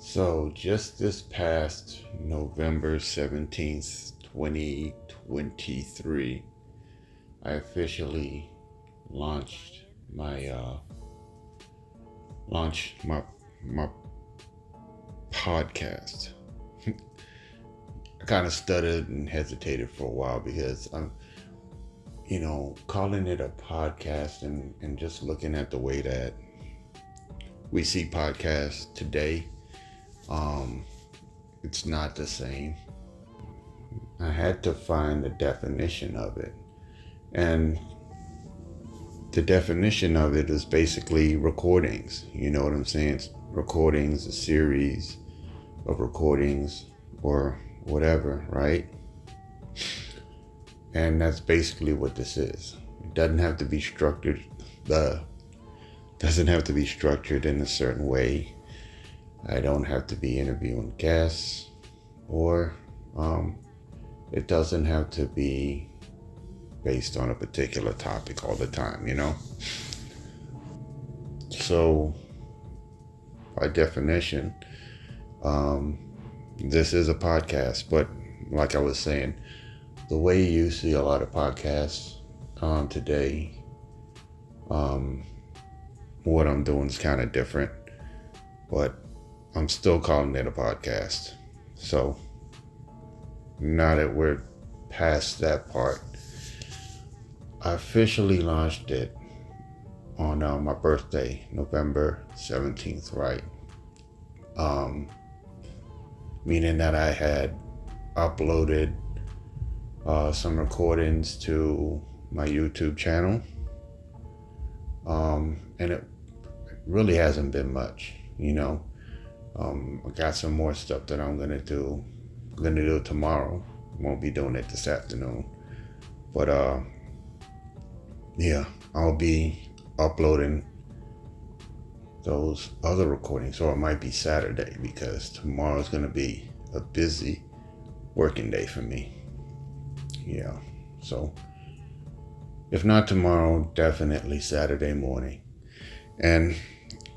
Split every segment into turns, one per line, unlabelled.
So just this past November 17th, 2023, I officially launched my my podcast. I kind of stuttered and hesitated for a while because I'm calling it a podcast and just looking at the way that we see podcasts today. It's not the same. I had to find the definition of it. And the definition of it is basically recordings. You know what I'm saying? It's recordings, a series of recordings or whatever, right? And that's basically what this is. It doesn't have to be structured. Doesn't have to be structured in a certain way. I don't have to be interviewing guests, or it doesn't have to be based on a particular topic all the time, So, by definition, this is a podcast, but like I was saying, the way you see a lot of podcasts today, what I'm doing is kind of different, but I'm still calling it a podcast. So now that we're past that part, I officially launched it on my birthday, November 17th, right? Meaning that I had uploaded some recordings to my YouTube channel. And it really hasn't been much, I got some more stuff that I'm gonna do tomorrow. Won't be doing it this afternoon, but I'll be uploading those other recordings, or it might be Saturday because tomorrow's gonna be a busy working day for me. Yeah, so if not tomorrow, definitely Saturday morning. And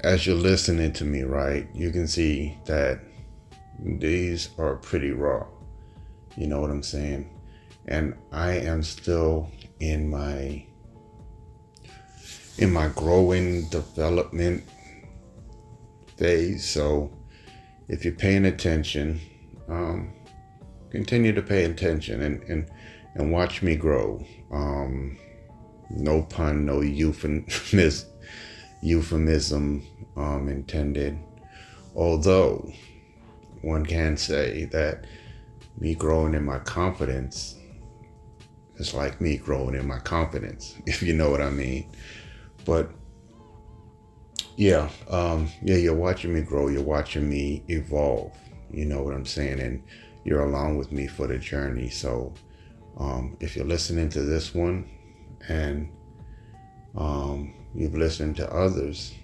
as you're listening to me, right, you can see that these are pretty raw. You know what I'm saying? And I am still in my growing development phase. So if you're paying attention, continue to pay attention and watch me grow. No pun, no euphemism intended. Although one can say that me growing in my confidence is like me growing in my confidence, if you know what I mean. But you're watching me grow, you're watching me evolve, you know what I'm saying, and you're along with me for the journey. So if you're listening to this one and you've listened to others,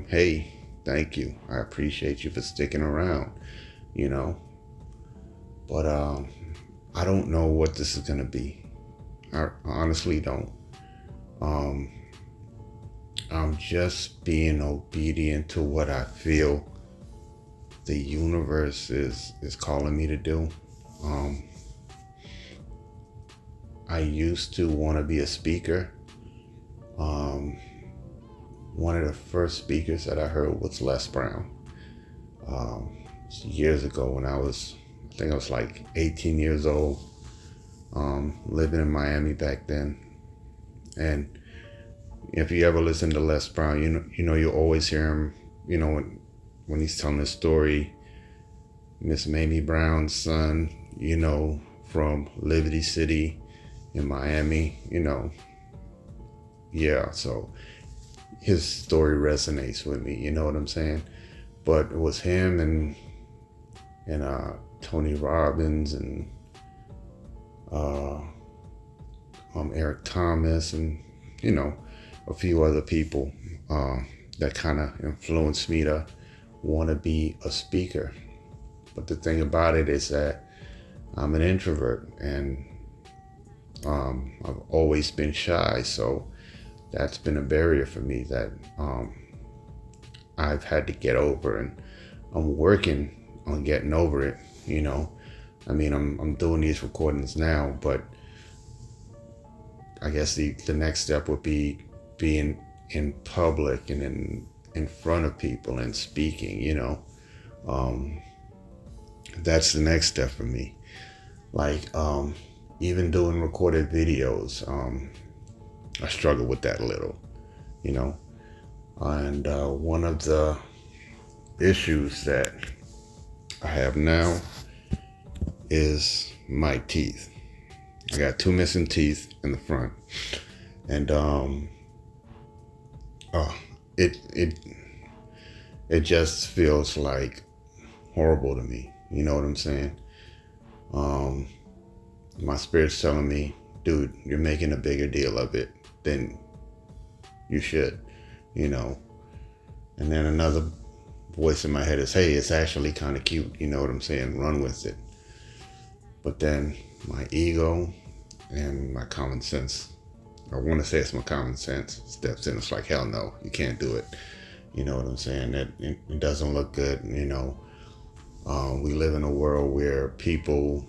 hey, thank you. I appreciate you for sticking around, But I don't know what this is gonna be. I honestly don't. I'm just being obedient to what I feel the universe is calling me to do. I used to want to be a speaker. One of the first speakers that I heard was Les Brown. Years ago when I think I was like 18 years old, living in Miami back then. And if you ever listen to Les Brown, you always hear him, when he's telling his story, Miss Mamie Brown's son, from Liberty City in Miami, so his story resonates with me, you know what I'm saying? But it was him and Tony Robbins and Eric Thomas and a few other people that kind of influenced me to want to be a speaker. But the thing about it is that I'm an introvert and I've always been shy, so that's been a barrier for me that I've had to get over. And I'm working on getting over it, you know. I mean, I'm doing these recordings now, but I guess the next step would be being in public and in front of people and speaking, you know. That's the next step for me. Like, even doing recorded videos, I struggle with that a little, you know. And one of the issues that I have now is my teeth. I got 2 missing teeth in the front, and it just feels like horrible to me. You know what I'm saying? My spirit's telling me, dude, you're making a bigger deal of it than you should, you know. And then another voice in my head is, hey, it's actually kind of cute. You know what I'm saying? Run with it. But then my ego and my common sense, I want to say it's my common sense, steps in. It's like, hell no, you can't do it. You know what I'm saying? It doesn't look good. You know, we live in a world where people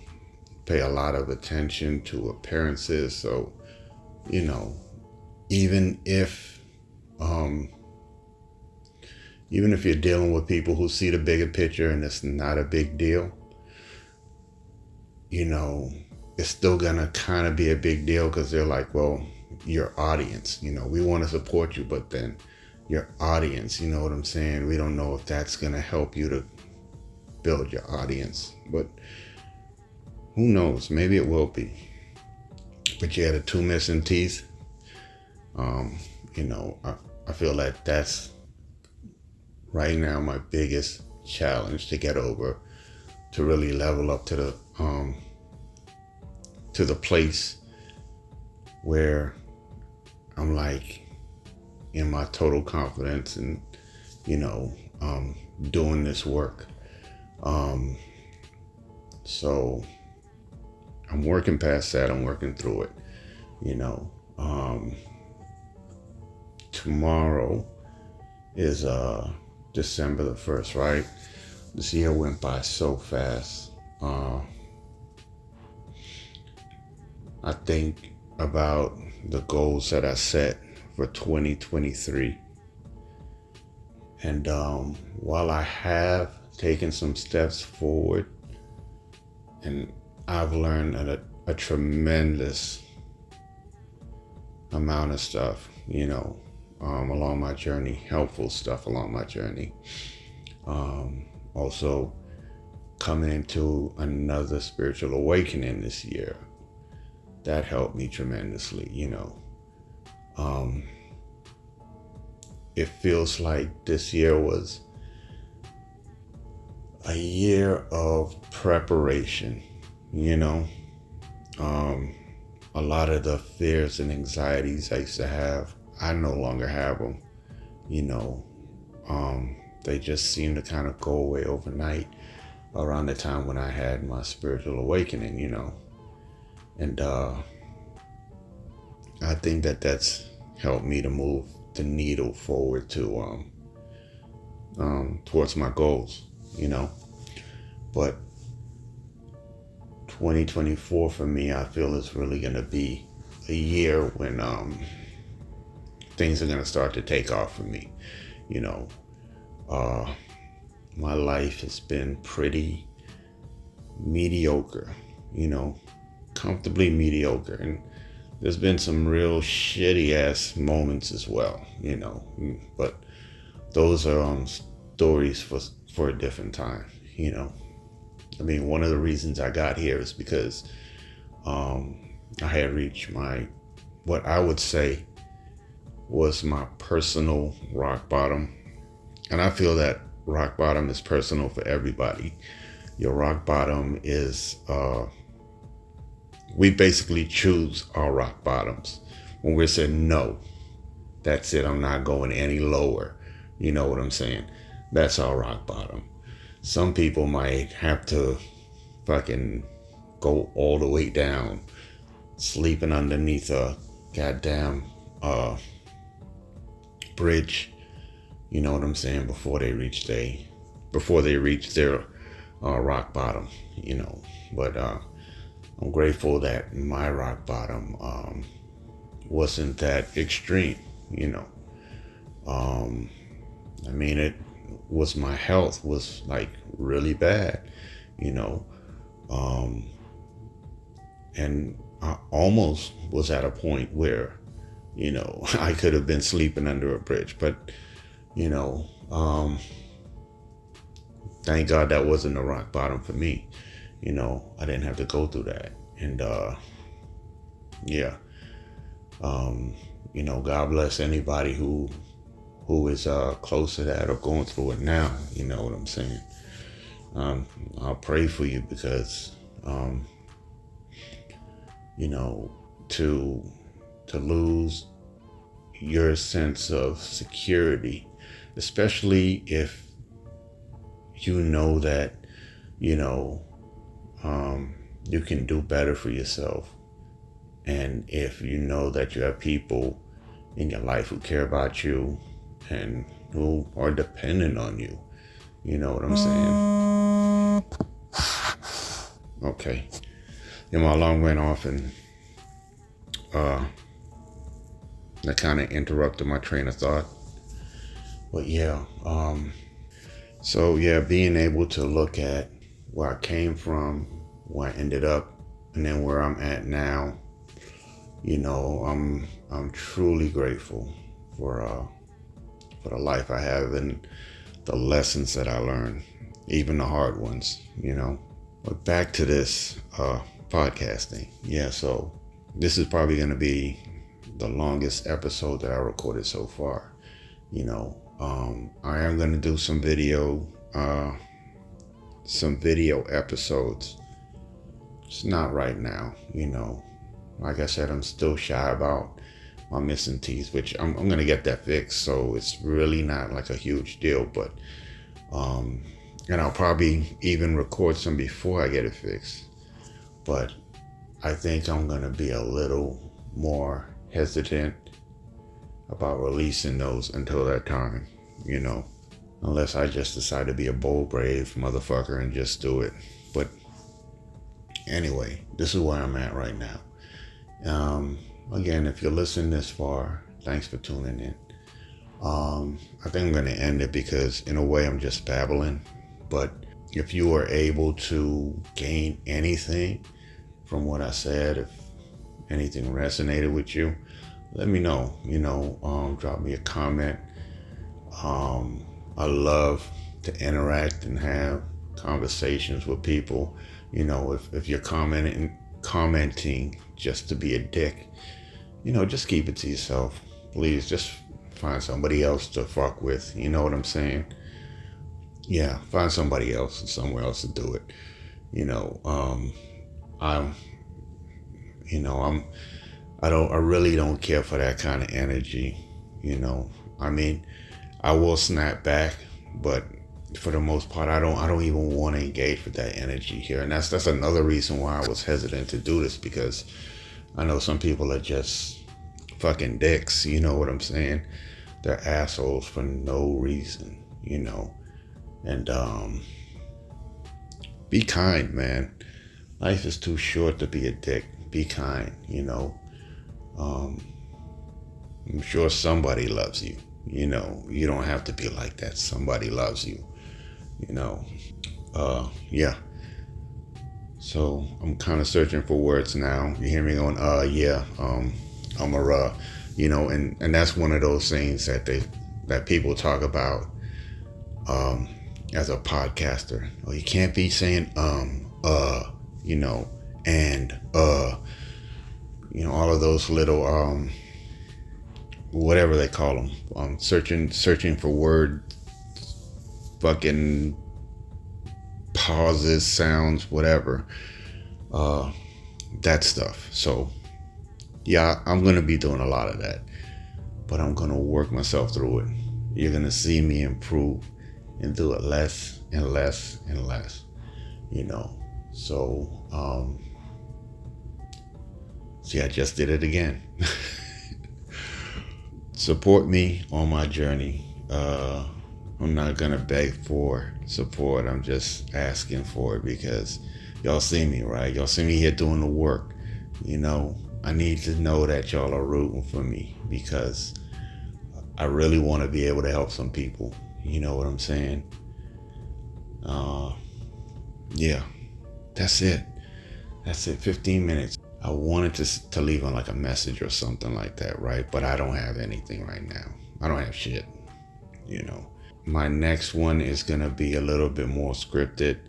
pay a lot of attention to appearances. So, you know, even if you're dealing with people who see the bigger picture and it's not a big deal, you know, it's still gonna kind of be a big deal because they're like, well, your audience, you know, we want to support you, but then your audience, you know what I'm saying? We don't know if that's gonna help you to build your audience, but who knows? Maybe it will be. But you had the 2 missing teeth. You know, I feel like that's right now my biggest challenge to get over, to really level up to the place where I'm like in my total confidence and, you know, doing this work. So I'm working past that. I'm working through it, you know. Tomorrow is December the 1st, right? This year went by so fast. I think about the goals that I set for 2023. And while I have taken some steps forward, and I've learned a tremendous amount of stuff, you know, along my journey, helpful stuff along my journey. Also coming into another spiritual awakening this year, that helped me tremendously, you know. It feels like this year was a year of preparation, you know. A lot of the fears and anxieties I used to have, I no longer have them, you know. They just seem to kind of go away overnight around the time when I had my spiritual awakening, you know. And I think that that's helped me to move the needle forward to towards my goals, you know. But 2024 for me, I feel is really going to be a year when things are going to start to take off for me, you know. My life has been pretty mediocre, you know, comfortably mediocre, and there's been some real shitty ass moments as well, you know, but those are stories for a different time, you know. I mean, one of the reasons I got here is because I had reached what I would say was my personal rock bottom. And I feel that rock bottom is personal for everybody. Your rock bottom is, we basically choose our rock bottoms. When we're saying, no, that's it, I'm not going any lower. You know what I'm saying? That's our rock bottom. Some people might have to fucking go all the way down, sleeping underneath a goddamn bridge, you know what I'm saying, before they reach their before they reach their rock bottom, but I'm grateful that my rock bottom wasn't that extreme. I mean, it was, my health was like really bad, and I almost was at a point where, I could have been sleeping under a bridge, but, thank God that wasn't a rock bottom for me. I didn't have to go through that. And, God bless anybody who is close to that or going through it now. You know what I'm saying? I'll pray for you because, to lose your sense of security, especially if you know that, you can do better for yourself. And if you know that you have people in your life who care about you and who are dependent on you, you know what I'm saying? Okay. My alarm went off and that kind of interrupted my train of thought. But being able to look at where I came from, where I ended up, and then where I'm at now, I'm truly grateful for the life I have and the lessons that I learned, even the hard ones, But back to this podcasting. So this is probably going to be the longest episode that I recorded so far. I am going to do some video episodes. It's not right now, Like I said, I'm still shy about my missing teeth, which I'm going to get that fixed. So it's really not like a huge deal, but, and I'll probably even record some before I get it fixed. But I think I'm going to be a little more hesitant about releasing those until that time, unless I just decide to be a bold, brave motherfucker and just do it. But anyway, this is where I'm at right now. Again, if you're listening this far, thanks for tuning in. I think I'm going to end it because in a way I'm just babbling. But if you were able to gain anything from what I said, if anything resonated with you, let me know. Drop me a comment. I love to interact and have conversations with people. If you're commenting just to be a dick, just keep it to yourself. Please just find somebody else to fuck with. You know what I'm saying? Yeah, find somebody else and somewhere else to do it. I really don't care for that kind of energy. I will snap back, but for the most part, I don't even want to engage with that energy here. And that's another reason why I was hesitant to do this, because I know some people are just fucking dicks, you know what I'm saying? They're assholes for no reason, And be kind, man. Life is too short to be a dick. Be kind, I'm sure somebody loves you. You don't have to be like that. Somebody loves you, So I'm kind of searching for words now. You hear me going, I'm a, and that's one of those things that people talk about, as a podcaster. Oh, you can't be saying, and, all of those little, whatever they call them, searching for word, fucking pauses, sounds, whatever, that stuff. So yeah, I'm going to be doing a lot of that, but I'm going to work myself through it. You're going to see me improve and do it less and less and less, so, see, I just did it again. Support me on my journey. I'm I'm not gonna beg for support. I'm just asking for it because y'all see me, right? Y'all see me here doing the work. I need to know that y'all are rooting for me because I really want to be able to help some people. You know what I'm saying? Yeah, that's it. That's it. 15 minutes. I wanted to leave on like a message or something like that, right? But I don't have anything right now. I don't have shit. My next one is gonna be a little bit more scripted.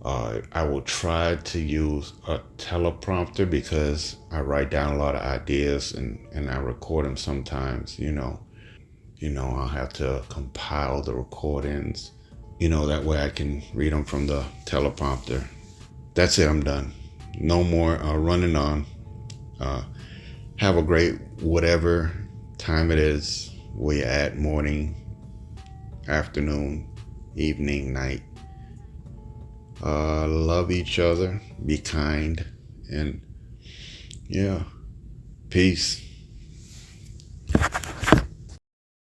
I will try to use a teleprompter because I write down a lot of ideas and I record them sometimes. I'll have to compile the recordings. That way I can read them from the teleprompter. That's it. I'm done. No more running on. Have a great whatever time it is where you're at, morning, afternoon, evening, night. Love each other, be kind, and yeah, peace.